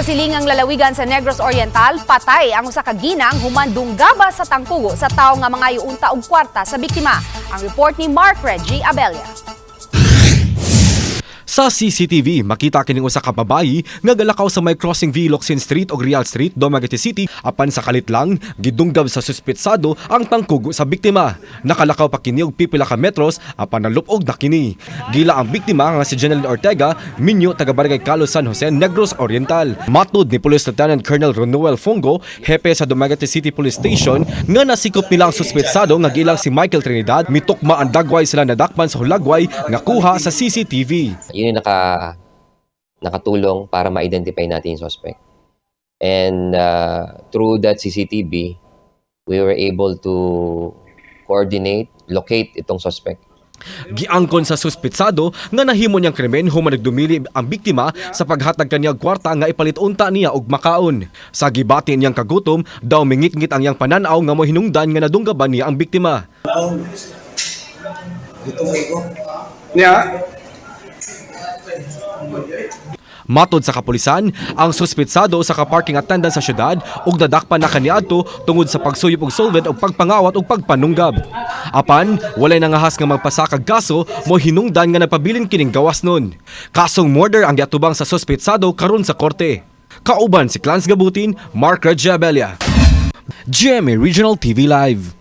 silingang lalawigan sa Negros Oriental, patay ang usa ka ginang human dunggaba sa tangkugo sa tawo nga mga iunta og kwarta sa biktima. Ang report ni Mark Reggie Abella. Sa CCTV, makita kining usa ka babayi nga galakaw sa may crossing V Locsin Street o Real Street, Dumaguete City. Apan sa kalit lang, gidunggab sa suspetsado ang tangkugo sa biktima. Nakalakaw pa kini og pipila ka metros apan nalupog na kini. Gila ang biktima nga si Jeneline Ortega, minyo taga Barangay Calos, San Jose, Negros Oriental. Matud ni Police Lieutenant Colonel Ronuel Fongo, hepe sa Dumaguete City Police Station, nga nasikop nila ang suspetsado nga gilang si Michael Trinidad. Mitukma ang dagway sila nadakpan sa hulagway nga kuha sa CCTV. Yun yung nakatulong para ma-identify natin yung suspect. And through that CCTV, we were able to coordinate, locate itong suspect. Giangkon sa suspetsado nga nahimo niyang krimen human nagdumili ang biktima sa paghatag kaniya og kwarta nga ipalit unta niya og makaon. Sa gibati niyang kagutom, daw mingit-ngit ang iyang pananaw nga mohinungdan nga nadunggaban niya ang biktima. Matod sa kapulisan, ang suspetsado sa ka-parking attendant sa syudad ug dadakpan na kaniadto tungod sa pagsuyop og solvent ug pagpangawat ug pagpanunggab. Apan, walay nangahas nga magpasakag kaso mo hinungdan nga nagpabilin kining gawas nun. Kasong murder ang giatubang sa suspetsado karon sa korte. Kauban si Clans Gabutin, Mark Reggie Abella. GMA Regional TV Live.